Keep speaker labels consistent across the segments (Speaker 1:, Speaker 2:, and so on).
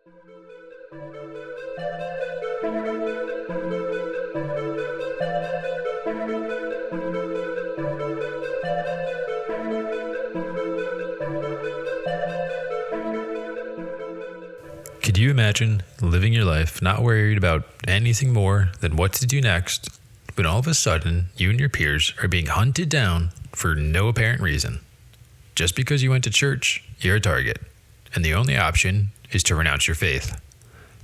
Speaker 1: Could you imagine living your life not worried about anything more than what to do next, when all of a sudden you and your peers are being hunted down for no apparent reason? Just because you went to church, you're a target, and the only option is to renounce your faith.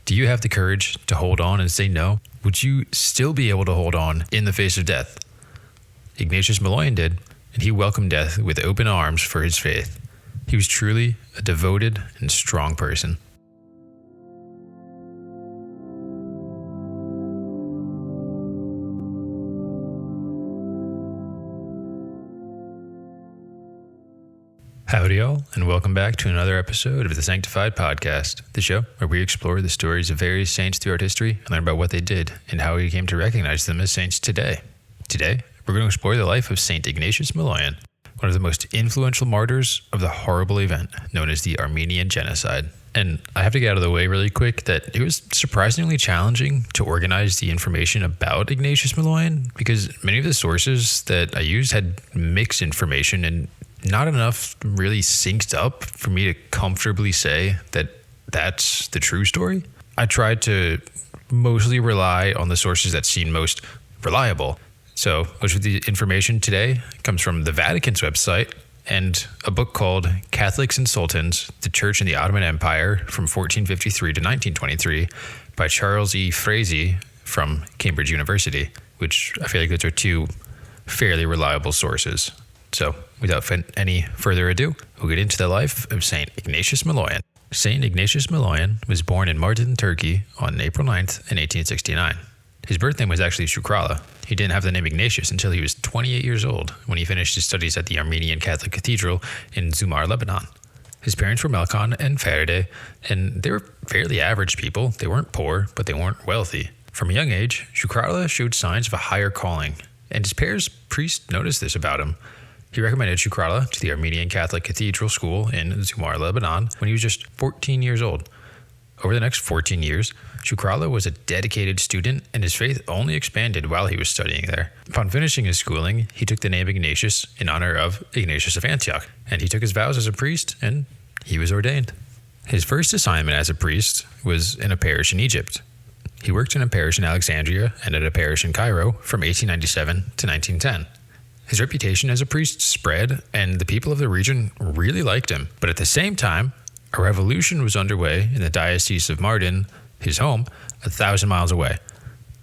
Speaker 1: Do you have the courage to hold on and say no? Would you still be able to hold on in the face of death? Ignatius Maloyan did, and he welcomed death with open arms for his faith. He was truly a devoted and strong person. Howdy all, and welcome back to another episode of the Sanctified Podcast, the show where we explore the stories of various saints throughout history and learn about what they did and how we came to recognize them as saints today. Today, we're going to explore the life of Saint Ignatius Maloyan, one of the most influential martyrs of the horrible event known as the Armenian Genocide. And I have to get out of the way really quick that it was surprisingly challenging to organize the information about Ignatius Maloyan because many of the sources that I used had mixed information and not enough really synced up for me to comfortably say that that's the true story. I tried to mostly rely on the sources that seemed most reliable. So most of the information today comes from the Vatican's website and a book called Catholics and Sultans, the Church in the Ottoman Empire from 1453 to 1923 by Charles E. Frazee from Cambridge University, which I feel like those are two fairly reliable sources. So, without any further ado, we'll get into the life of Saint Ignatius Maloyan. Saint Ignatius Maloyan was born in Mardin, Turkey on April 9th in 1869. His birth name was actually Shukrala. He didn't have the name Ignatius until he was 28 years old when he finished his studies at the Armenian Catholic Cathedral in Zumar, Lebanon. His parents were Melkon and Feride, and they were fairly average people. They weren't poor, but they weren't wealthy. From a young age, Shukrala showed signs of a higher calling, and his parish priest noticed this about him. He recommended Shukrala to the Armenian Catholic Cathedral School in Zumar, Lebanon, when he was just 14 years old. Over the next 14 years, Shukrala was a dedicated student, and his faith only expanded while he was studying there. Upon finishing his schooling, he took the name Ignatius in honor of Ignatius of Antioch, and he took his vows as a priest, and he was ordained. His first assignment as a priest was in a parish in Egypt. He worked in a parish in Alexandria and at a parish in Cairo from 1897 to 1910. His reputation as a priest spread, and the people of the region really liked him. But at the same time, a revolution was underway in the Diocese of Mardin, his home, 1,000 miles away.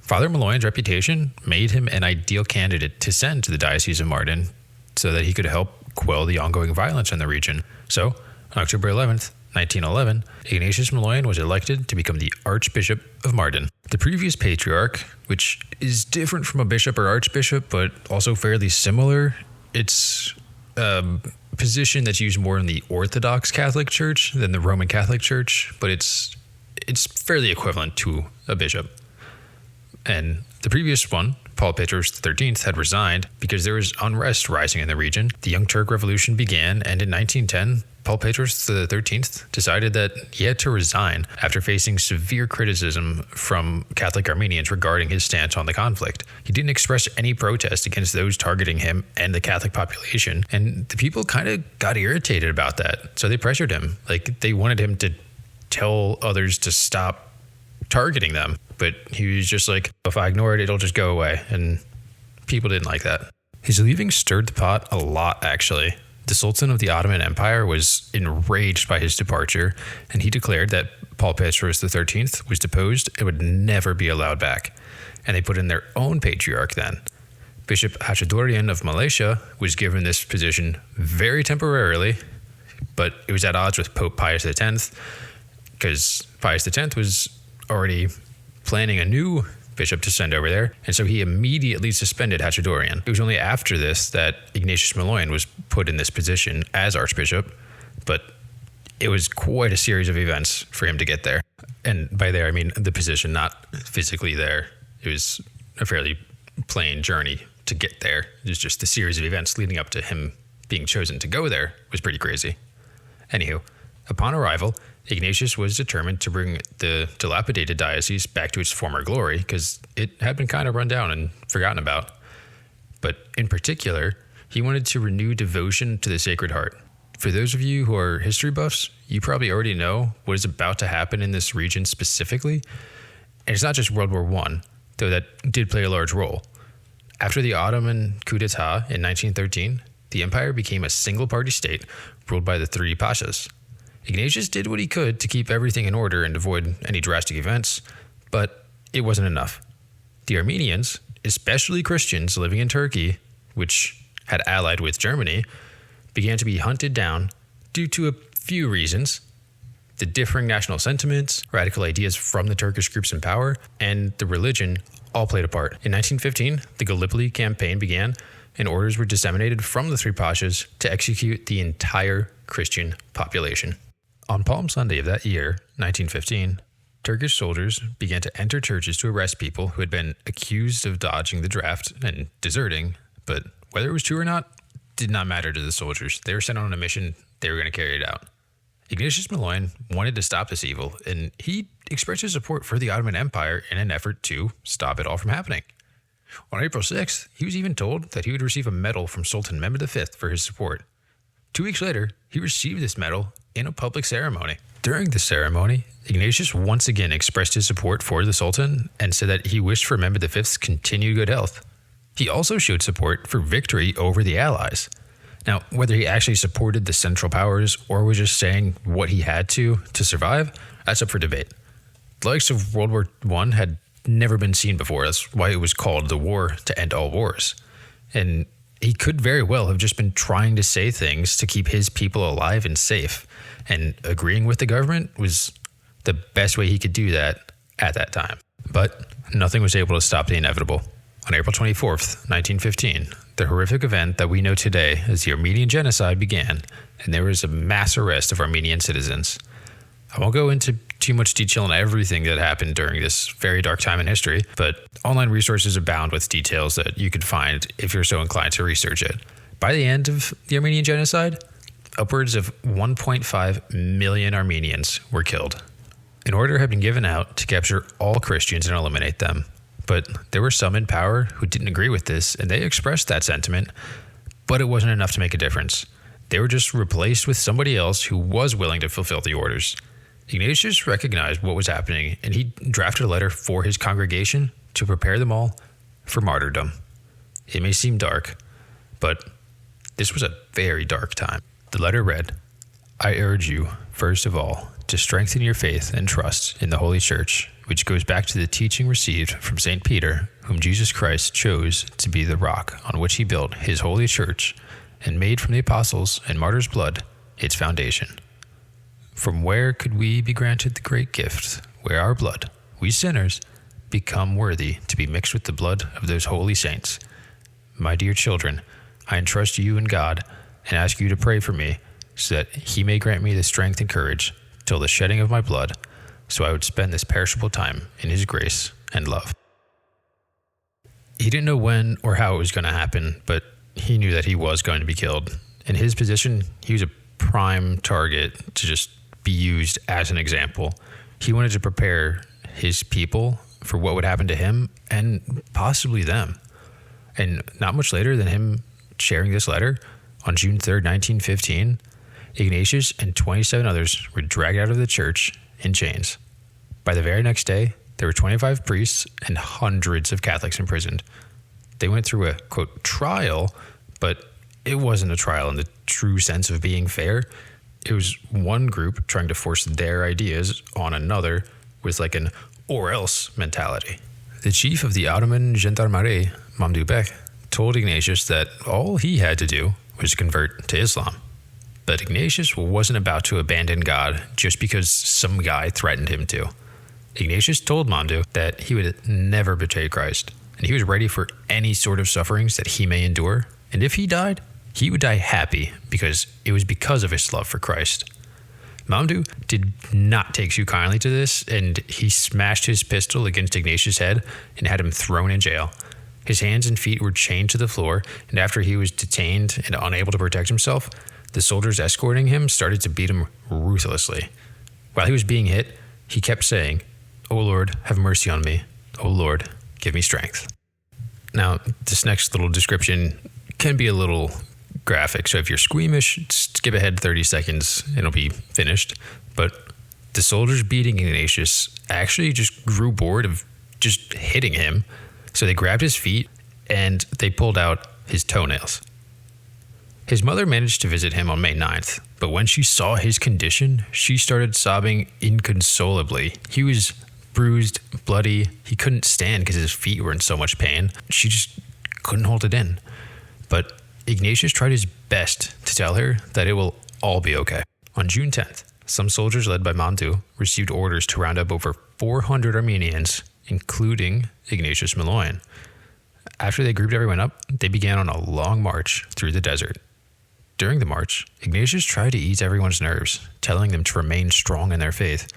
Speaker 1: Father Maloyan's reputation made him an ideal candidate to send to the Diocese of Mardin so that he could help quell the ongoing violence in the region. So, on October 11th, 1911, Ignatius Maloyan was elected to become the Archbishop of Mardin. The previous patriarch, which is different from a bishop or archbishop, but also fairly similar, it's a position that's used more in the Orthodox Catholic Church than the Roman Catholic Church, but it's fairly equivalent to a bishop. And the previous one, Paul Petros XIII, had resigned because there was unrest rising in the region. The Young Turk Revolution began, and in 1910, Paul Petros XIII decided that he had to resign after facing severe criticism from Catholic Armenians regarding his stance on the conflict. He didn't express any protest against those targeting him and the Catholic population, and the people kind of got irritated about that, so they pressured him. Like, they wanted him to tell others to stop targeting them, but he was just like, if I ignore it, it'll just go away, and people didn't like that. His leaving stirred the pot a lot, actually. The Sultan of the Ottoman Empire was enraged by his departure, and he declared that Paul Petros XIII was deposed and would never be allowed back. And they put in their own patriarch then. Bishop Hachadurian of Malaysia was given this position very temporarily, but it was at odds with Pope Pius X, because Pius X was already planning a new bishop to send over there, and so he immediately suspended Hachadurian. It was only after this that Ignatius Maloyan was put in this position as archbishop, but it was quite a series of events for him to get there. And by there, I mean the position, not physically there. It was a fairly plain journey to get there. It was just the series of events leading up to him being chosen to go there was pretty crazy. Anywho, upon arrival, Ignatius was determined to bring the dilapidated diocese back to its former glory because it had been kind of run down and forgotten about. But in particular, he wanted to renew devotion to the Sacred Heart. For those of you who are history buffs, you probably already know what is about to happen in this region specifically. And it's not just World War I, though that did play a large role. After the Ottoman coup d'etat in 1913, the empire became a single-party state ruled by the three pashas. Ignatius did what he could to keep everything in order and avoid any drastic events, but it wasn't enough. The Armenians, especially Christians living in Turkey, which had allied with Germany, began to be hunted down due to a few reasons: the differing national sentiments, radical ideas from the Turkish groups in power, and the religion all played a part. In 1915, the Gallipoli campaign began, and orders were disseminated from the three pashas to execute the entire Christian population. On Palm Sunday of that year, 1915, Turkish soldiers began to enter churches to arrest people who had been accused of dodging the draft and deserting, but whether it was true or not did not matter to the soldiers. They were sent on a mission, they were going to carry it out. Ignatius Maloyan wanted to stop this evil, and he expressed his support for the Ottoman Empire in an effort to stop it all from happening. On April 6th, he was even told that he would receive a medal from Sultan Mehmed V for his support. 2 weeks later, he received this medal in a public ceremony. During the ceremony, Ignatius once again expressed his support for the Sultan and said that he wished for Mehmed V's continued good health. He also showed support for victory over the Allies. Now, whether he actually supported the Central Powers or was just saying what he had to survive, that's up for debate. The likes of World War I had never been seen before. That's why it was called the war to end all wars. And he could very well have just been trying to say things to keep his people alive and safe. And agreeing with the government was the best way he could do that at that time. But nothing was able to stop the inevitable. On April 24th, 1915, the horrific event that we know today as the Armenian Genocide began, and there was a mass arrest of Armenian citizens. I won't go into too much detail on everything that happened during this very dark time in history, but online resources abound with details that you could find if you're so inclined to research it. By the end of the Armenian Genocide, upwards of 1.5 million Armenians were killed. An order had been given out to capture all Christians and eliminate them, but there were some in power who didn't agree with this, and they expressed that sentiment, but it wasn't enough to make a difference. They were just replaced with somebody else who was willing to fulfill the orders. Ignatius recognized what was happening, and he drafted a letter for his congregation to prepare them all for martyrdom. It may seem dark, but this was a very dark time. The letter read, "I urge you, first of all, to strengthen your faith and trust in the Holy Church, which goes back to the teaching received from St. Peter, whom Jesus Christ chose to be the rock on which he built his holy church and made from the apostles' and martyrs' blood its foundation. From where could we be granted the great gift, where our blood, we sinners, become worthy to be mixed with the blood of those holy saints? My dear children, I entrust you in God and ask you to pray for me, so that he may grant me the strength and courage till the shedding of my blood, so I would spend this perishable time in his grace and love." He didn't know when or how it was going to happen, but he knew that he was going to be killed. In his position, he was a prime target to just be used as an example. He wanted to prepare his people for what would happen to him and possibly them. And not much later than him sharing this letter, on June 3rd, 1915, Ignatius and 27 others were dragged out of the church in chains. By the very next day, there were 25 priests and hundreds of Catholics imprisoned. They went through a, quote, trial, but it wasn't a trial in the true sense of being fair. It was one group trying to force their ideas on another with like an or else mentality. The chief of the Ottoman Gendarmerie, Mamdu Bek, told Ignatius that all he had to do was convert to Islam. But Ignatius wasn't about to abandon God just because some guy threatened him to. Ignatius told Mamdu that he would never betray Christ, and he was ready for any sort of sufferings that he may endure. And if he died, he would die happy because it was because of his love for Christ. Mamdu did not take too kindly to this, and he smashed his pistol against Ignatius' head and had him thrown in jail. His hands and feet were chained to the floor, and after he was detained and unable to protect himself, the soldiers escorting him started to beat him ruthlessly. While he was being hit, he kept saying, "O Lord, have mercy on me. O Lord, give me strength." Now, this next little description can be a little graphic, so if you're squeamish, skip ahead 30 seconds and it'll be finished. But the soldiers beating Ignatius actually just grew bored of just hitting him, so they grabbed his feet and they pulled out his toenails. His mother managed to visit him on May 9th, but when she saw his condition, she started sobbing inconsolably. He was bruised, bloody. He couldn't stand because his feet were in so much pain. She just couldn't hold it in. But Ignatius tried his best to tell her that it will all be okay. On June 10th, some soldiers led by Mandu received orders to round up over 400 Armenians, including Ignatius Maloyan. After they grouped everyone up, they began on a long march through the desert. During the march, Ignatius tried to ease everyone's nerves, telling them to remain strong in their faith.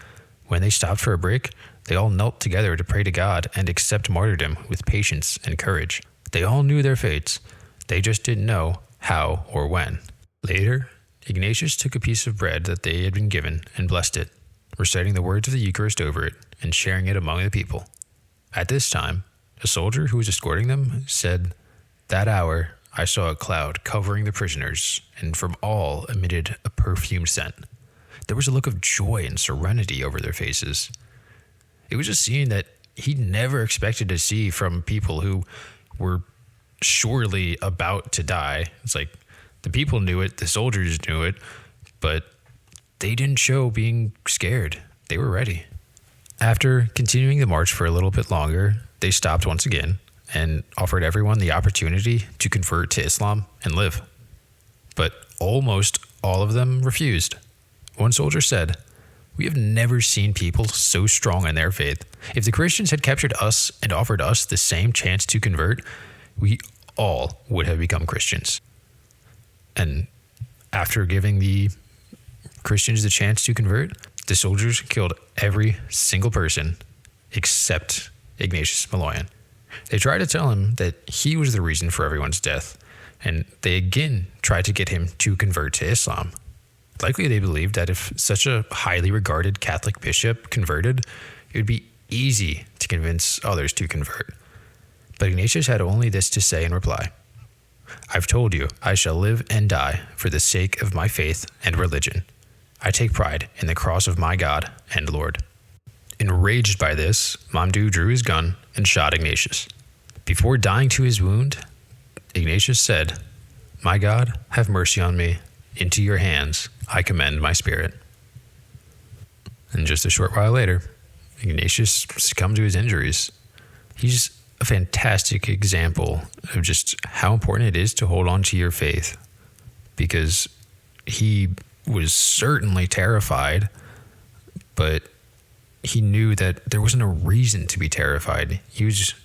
Speaker 1: When they stopped for a break, they all knelt together to pray to God and accept martyrdom with patience and courage. They all knew their fates. They just didn't know how or when. Later, Ignatius took a piece of bread that they had been given and blessed it, reciting the words of the Eucharist over it and sharing it among the people. At this time, a soldier who was escorting them said, "That hour I saw a cloud covering the prisoners, and from all emitted a perfumed scent. There was a look of joy and serenity over their faces." It was a scene that he never expected to see from people who were surely about to die. It's like the people knew it, the soldiers knew it, but they didn't show being scared. They were ready. After continuing the march for a little bit longer, they stopped once again and offered everyone the opportunity to convert to Islam and live. But almost all of them refused. One soldier said, "We have never seen people so strong in their faith. If the Christians had captured us and offered us the same chance to convert, we all would have become Christians." And after giving the Christians the chance to convert, the soldiers killed every single person except Ignatius Maloyan. They tried to tell him that he was the reason for everyone's death, and they again tried to get him to convert to Islam. Likely they believed that if such a highly regarded Catholic bishop converted, it would be easy to convince others to convert. But Ignatius had only this to say in reply: "I've told you, I shall live and die for the sake of my faith and religion. I take pride in the cross of my God and Lord." Enraged by this, Mamdu drew his gun and shot Ignatius. Before dying to his wound, Ignatius said, "My God, have mercy on me. Into your hands I commend my spirit." And just a short while later, Ignatius succumbed to his injuries. He's a fantastic example of just how important it is to hold on to your faith, because he was certainly terrified, but he knew that there wasn't a reason to be terrified. He was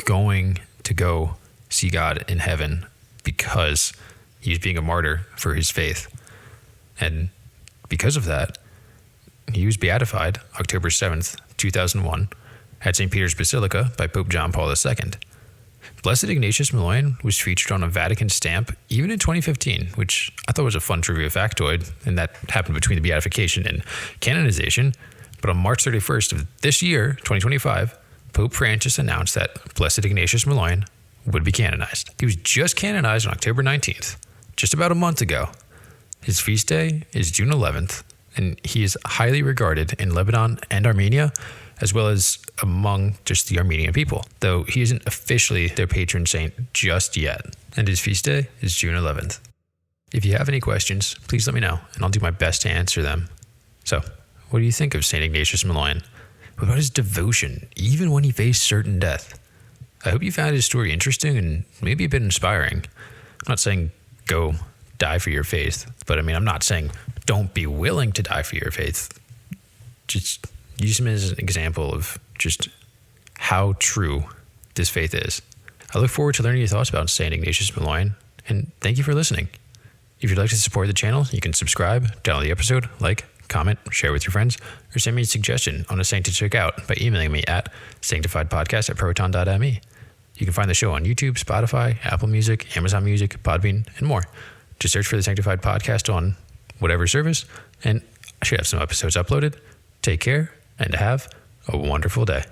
Speaker 1: going to go see God in heaven because he was being a martyr for his faith. And because of that, he was beatified October 7th, 2001, at St. Peter's Basilica by Pope John Paul II. Blessed Ignatius Maloyan was featured on a Vatican stamp even in 2015, which I thought was a fun trivia factoid, and that happened between the beatification and canonization. But on March 31st of this year, 2025, Pope Francis announced that Blessed Ignatius Maloyan would be canonized. He was just canonized on October 19th, just about a month ago. His feast day is June 11th, and he is highly regarded in Lebanon and Armenia, as well as among just the Armenian people, though he isn't officially their patron saint just yet, and his feast day is June 11th. If you have any questions, please let me know, and I'll do my best to answer them. So, what do you think of Saint Ignatius Maloyan? What about his devotion, even when he faced certain death? I hope you found his story interesting and maybe a bit inspiring. I'm not saying go die for your faith, but I'm not saying don't be willing to die for your faith. Just use him as an example of just how true this faith is. I look forward to learning your thoughts about Saint Ignatius Maloyan, and thank you for listening. If you'd like to support the channel, you can subscribe, download the episode, like, comment, share with your friends, or send me a suggestion on a saint to check out by emailing me at sanctifiedpodcast@proton.me. You can find the show on YouTube, Spotify, Apple Music, Amazon Music, Podbean, and more. Just search for the Sanctified Podcast on whatever service, and I should have some episodes uploaded. Take care and have a wonderful day.